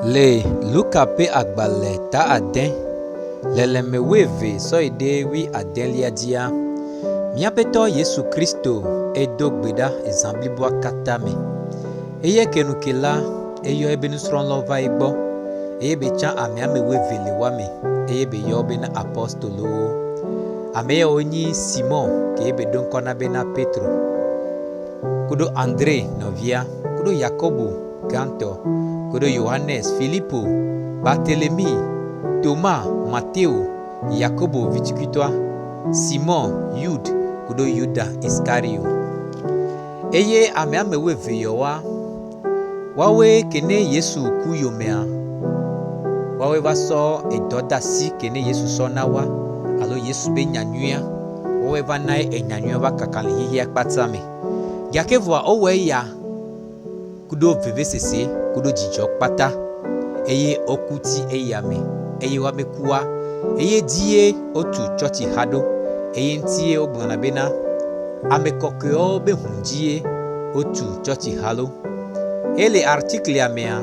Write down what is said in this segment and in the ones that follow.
Le Luka pe agbale ta aden leleme weve so ide wi aden liadia miapeto Yesu Kristo edo gbeda ezambliboa katame eye kenukela eyo ebenusron lova igbo eye becha ame weve le wame eye be yo bena apostolo ame onyi Simon ke ebe don kona bena Petro kudo Andre novia kudo Yakobo Ganto kudo Yohannes Filipo Barthélemy Thomas Matteo Yakobo vitikitwa Simon Yud kudo Yuda Iscario eye ame weve yowa wawe kene Yesu kuyomea wawe vaso edoda si kene Yesu sonawa alo Yesu be nyanyua wawe vanae enyanyua vakakale hihi akpatame yakevwa owe ya kudo vevesese kudo jijo kpata eye okuti eyame eye wamekuwa eye die otu churchi hado eye ntie ogbana bena amekokeo be hunjie otu churchi halo ele article amea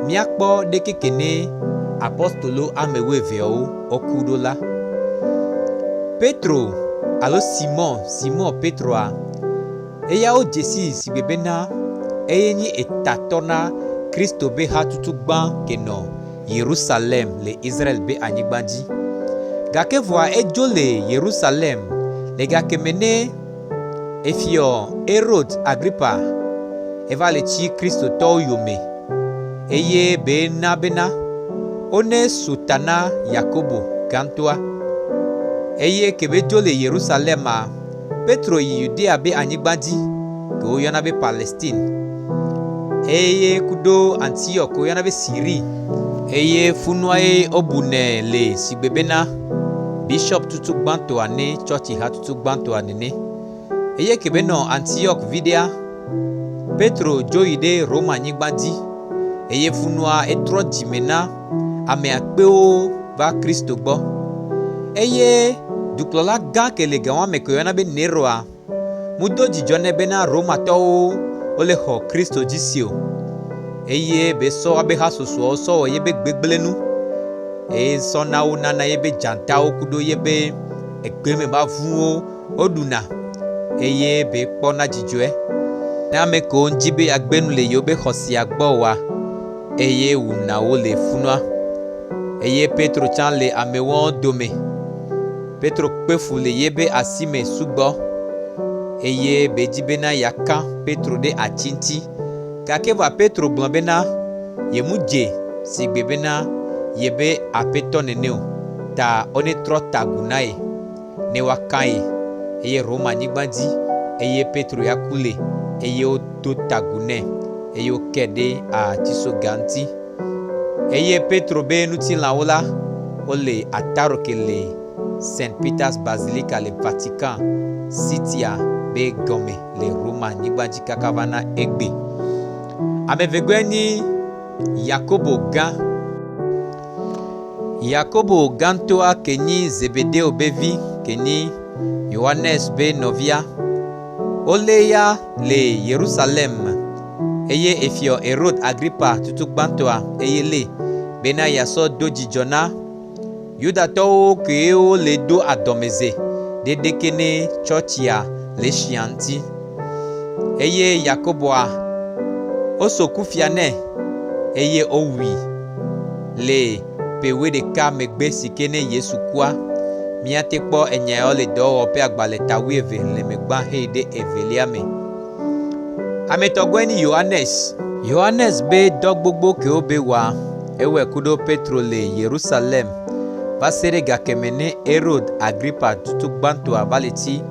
miakpo de kekene apostolo ameweveo okudola Petro alo Simon Petroa eya o jesi sibebena eyenyi etatona Kristo be hatutugba keno Yerusalem le Israel be anyigbanji gakevwa ejole Yerusalem le gakemene efio Herod Agrippa eva le chi Kristo to yome eye be na bena one sutana Yakobo gantoa eye kebejole Yerusalema Petro yi Judea be anyigbanji ke o yona be Palestine eye kudo Antioch o yona be Syrie eye funuae obune le sigbebena bishop tutu gbanto ane church ha tutu gbanto anene eye kebeno Antioch videa Petro joide Roma anyigbanji eye funua etro jimena ame akpeo va Kristo gbo eye duklola gan kele gawa mekoyona be Neroa mudo jijone bena Roma to ole ho Kristo jisio eye be so abe hasoso so ye be gbegblenu e so na una na ye be janta okudo ye be egbeme ba vuo oduna eye be pona jijoe na me ko njibe agbenu le yo be hosi agbo wa eye una wo le funwa eye Petro chan le amewon dome Petro pefu le yebe asime sugbo eye bejibena yaka Petro de achinti kakeva Petro blambena yemuje sigbebena yebe apeto neneo ta one tro tagunae ne wakai eye Roma nyigbanji eye Petro yakule eye o to tagune eye o kede a tiso ganti eye Petro be nuti laola ole ataro kele Saint Peter's Basilica le Vatican City a be gome le Roma nyigbanji kakavana egbe amevegweni Yakobo gantoa kenyi Zebedeo bevi kenyi Yohannes be novia oleya le Yerusalem eye efio Herod Agrippa tutu gbantoa eye le bena yaso doji jona Yuda to keo le do adomeze dedekene churchia le shianti eye Yakoboa oso kufiane eye owi le pewe de ka megbe sikene Yesu kwa miate kpo enya ole do ope agbale tawi eve le megba heide eveliame ametogweni Yohannes be dogbogbo ke obe wa ewe kudo Petro le Yerusalem vasere gakemene Herod Agrippa tutu gbanto avaleti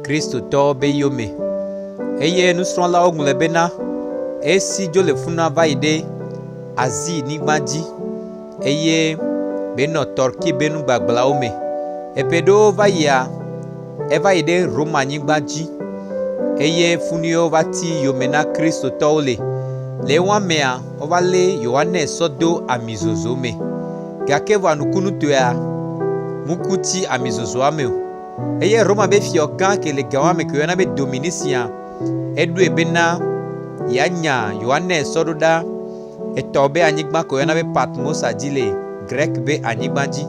Kristo to be yome eye nusron la ogunle bena esi jole funa vaide azi nigbaji eye beno torki benu gbagbala ome epedo vaya evaide Roma nigbaji eye funio vati yomena Kristo tole le wamea ovale Yohannes sodo amizozome gakeva nukunu toya mukuti amizozo ameo eye Roma be fio gan ke le gawame ke yana be dominisia edu ebena yanya Yohannes sododa etɔ be anyigba ko yɔna be Patmos dzi le grek be anyigba dzi.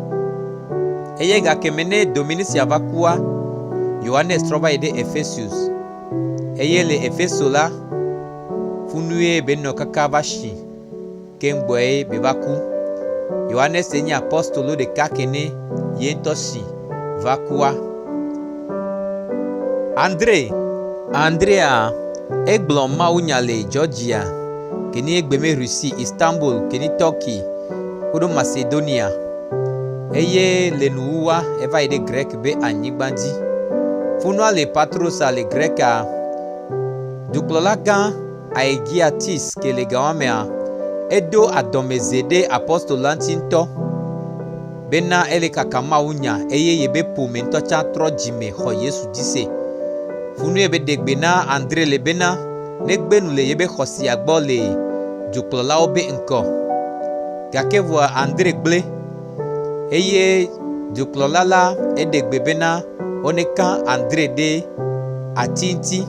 Eye gake me ne domini sia va kua, Yohanes trɔ va yi ɖe Efesius. Eye le Efeso la, funue be nɔ kaka va si kemgbɔe be va ku. Yohanes nye apostolo ɖeka kene ye ŋutɔ si va kua. Andrea egblɔ mawunya le Georgia keni egbe me Russie, Istanbul keni Turkey kudo Macedonia. Eye le nuwuwa eva yi ɖe grek be anyigba dzi. Funua le Patrosa le greka. Dukplɔla gã Aegiatis ke le ga mea edo adɔmeze ɖe apostola ŋuti ŋutɔ bena ele kaka mawunya eye yebe ƒome ŋutɔ tsã trɔ dzime xɔ Yesu dzi se. Funue be ɖegbe na Andre le bena negbe nu le yebe xɔsia gbɔ le dukplɔlawo be ŋkɔ. Gake vɔa Andre gblẽ eye dukplɔla la eɖegbe bena woneka Andre ɖe ati ŋuti.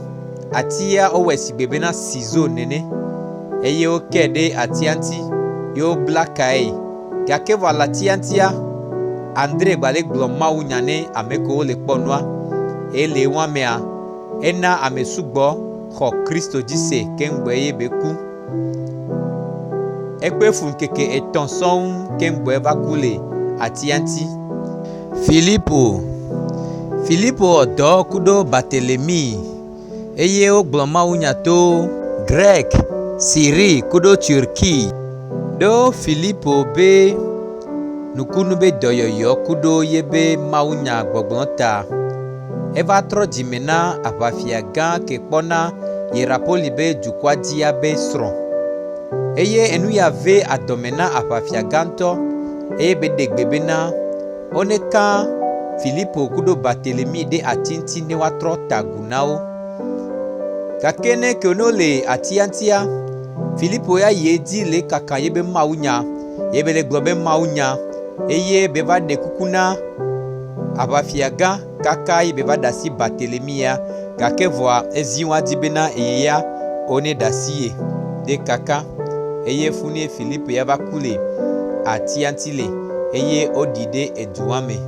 Atia owɔ sigbe bena sizo nene. Eye woke ɖe atia ŋuti ye wobla kae. Gake vɔ le atia ŋutia, Andre gba le gblɔ mawunya ne ame kewo le kpɔ nua. Eye le wɔa mea, ena ame sugbɔ xɔ Kristo dzi se kemgbɔe ye be ku. Ekpe fu ŋkeke etɔ̃ sɔŋ kemgbɔe va ku le atia ŋuti. Filipo dɔ kudo Bartelemi. Eye wogblɔ mawunya to Grek, Syrie kudo Turkey. Do Filipo be nukunu be dɔyɔyɔ kudo ye be mawunya gbɔgblɔ ta. Eva trɔ dzime na aʋafia gã ke kpɔna Yerapoli be dukɔa dzia be srɔ̃. Eye enu ya ve adɔme na aʋafia gãtɔ eye be ɖegbe bena woneka Filipo kudo Bartelemi ɖe ati ŋuti ne woatrɔ ta gu na wo. Gake ne ke no le atia ŋutia, Filipo ya yi edzi le kaka ye be mawunya, ye be le gblɔ be mawunya, eye be va ɖe kuku na aʋafia gã kaka ye be va ɖe asi Bartelemia, gake vɔa ezi wa di bena eya one ɖe asi ye de kaka. Eye funue Filipo ya va ku le atia ŋuti le eye woɖi ɖe edua me.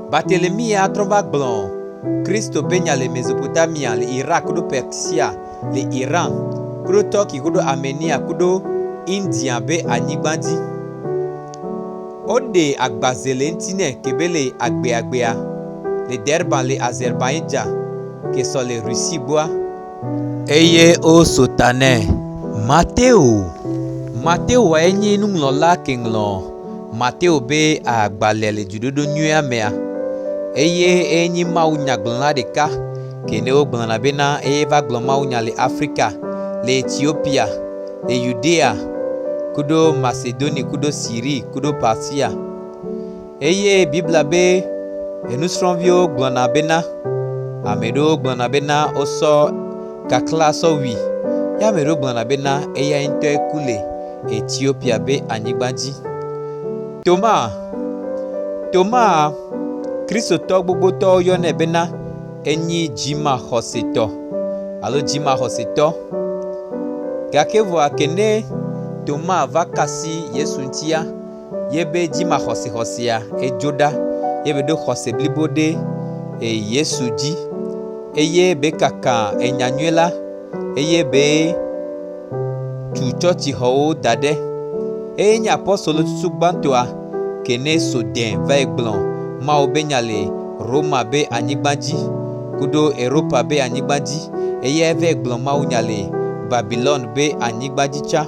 Bartelemi ya trɔ va gblɔ Kristo be nya le Mesopotamia, le Irak kudo Persia, le Iran kudo Turkey kudo Armenia kudo India be anyigba dzi. Ode agbaze le ŋuti ne kebe le agbeagbea le Durban le Azerbaijan ke sɔ le Russie gbɔa. Eye o sotanɛ Mateo enye nuŋlɔla ke ŋlɔ Mateo be agbalẽ le dzododo nyuia mea. Eye enyi mawunyagblɔla ɖeka ke ne wogblɔna bena eye va gblɔ mawunya le Afrika, le Ethiopia, le Judea kudo Macedonia kudo Syrie kudo Persia. Eye Biblia be enusrɔ̃viwo gblɔna bena ame ɖewo gblɔna bena wosɔ kakla sɔ wi, ya ame ɖewo gblɔna bena eya ŋutɔe ku le Ethiopia be anyigba dzi. Toma Kristotɔ gbogbotɔwo yɔnɛ bena enyi dzimaxɔsetɔ alo dzimaxɔsetɔ. Gake vɔa kene Toma va kasi Yesu ŋutia, ye be dzimaxɔsexɔsea edzo ɖa, ye be ɖo xɔse blibo ɖe Yesu dzi, eye be kaka enyanyuie la, eye be tu tsɔtsixɔwo da ɖe. Eye nye apɔstolo tutu gbãtɔa kene Sodien va yi gblɔ Mawu be nya le Roma be anyigba dzi kudo Europa be anyigba dzi. Eye eve gblɔ mawunya le Babylon be anyigba dzi tsã.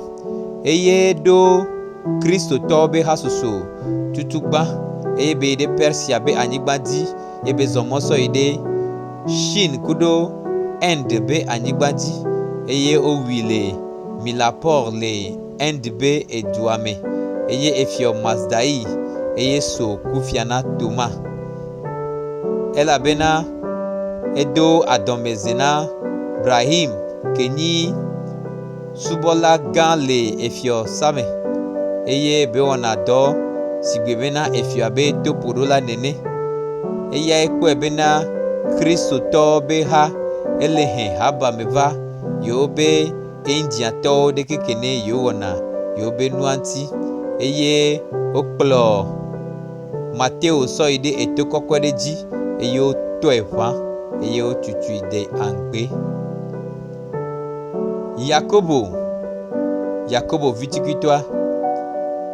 Eye ɖo Kristotɔwo be hasoso tutugba, eye be yi ɖe Persia be anyigba dzi, ye be zɔmɔsɔ yi ɖe Chine kudo Inde be anyigba dzi. Eye wowui le Milapore le Inde be edua me. Eye efiɔ Mazdai eye so kufia na Toma. Elabena edo adɔmeze na Ibrahim ke nyi subɔla gã le efiɔ same. Eye be wɔna dɔ sigbe bena efiɔ be topoɖola nene. Eya ekpɔe bena Kristotɔ be ha ele hɛ haba me va yewo be indiatɔwo ɖe kekene yewɔna yewo be nua ŋuti eye wokplɔ Mateo sɔ yi ɖe eto kɔkɔe ɖe dzi eye wotɔe ʋã eye wotutui de aŋgbe. Yakobo vitukutɔa.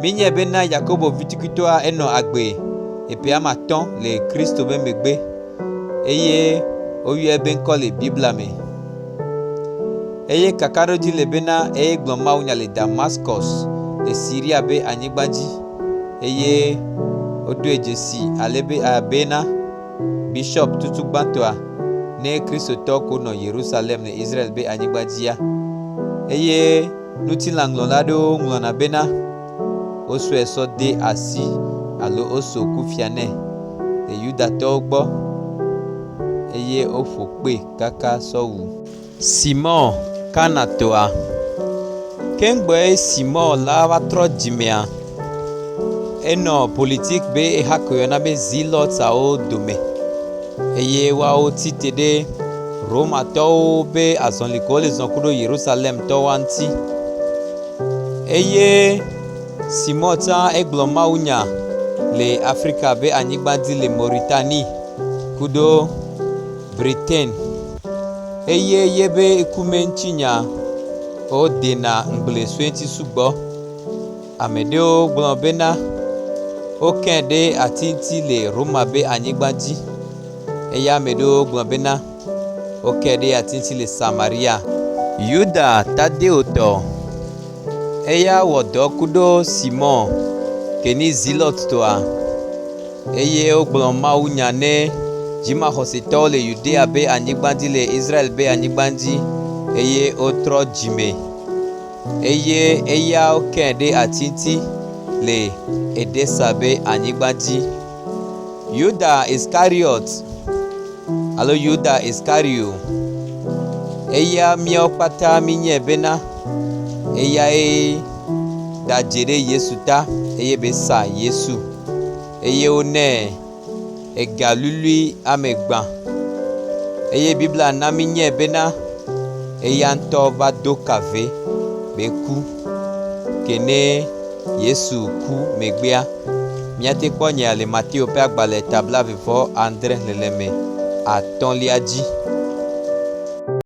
Minye bena Yakobo vitukutɔa enɔ agbe eƒe amatɔ̃ le Kristo be megbe eye woyɔe be ŋkɔ le Biblia me. Eye kakaɖodzi le bena eye gblɔ mawunya le Damascus le Syria be anyigba dzi eye woɖoe dzesi bena Bishop tutugbãtɔa ne kristotɔwo ko nɔ Yerusalem le Israel be anyigba dzia eye ŋutilãŋlɔla aɖewo ŋlɔna bena wosɔe sɔ de asi alo woso kufia nɛ le Yudatɔwo gbɔ eye woƒo kpe kaka sɔ wu. Simon Kanatɔa. Kengbe Simon la va trɔ dzimea enɔ politique be eha ke yɔna be Zilotsawo dome eye woawo tite ɖe Romatɔwo be azɔ̃li ko le zɔ̃ ku ɖo Yerusalemtɔwoa ŋuti eye Simon tsã egblɔ mawunya le Afrika be anyigba dzi le Mauritanie ku ɖo Britain eye yebe ekume ŋutinya wodena ŋgble sue ŋuti sugbɔ. Ame ɖewo gblɔ bena wokɛ ɖe ati ŋuti le Roma be anyigba dzi eye ame ɖewo gblɔ bena wokɛ ɖe ati ŋuti le Samaria. Yuda Tadeotɔ eya wɔ dɔ ku ɖo Simon keni Zilotɔa eye wogblɔ mawunya ne dzimaxɔsetɔwo le Judea be anyigba dzi le Israel be anyigba dzi eye wotrɔ dzime eye eya wokɛ ɖe ati ŋuti le Edesa be anyigba dzi. Yuda Iscariot alo Yuda Iscario eya míawo kpata minye bena eyae dadze ɖe Yesu ta eye be sa Yesu eye wonɛ ega lului amegbã eye Biblia na minye bena eya ŋutɔ va do kave be ku kene Yesu ku megbea. Míate kpɔ nya le Mateo ƒe agbalẽ tabla 27 xexlẽme 5 dzi.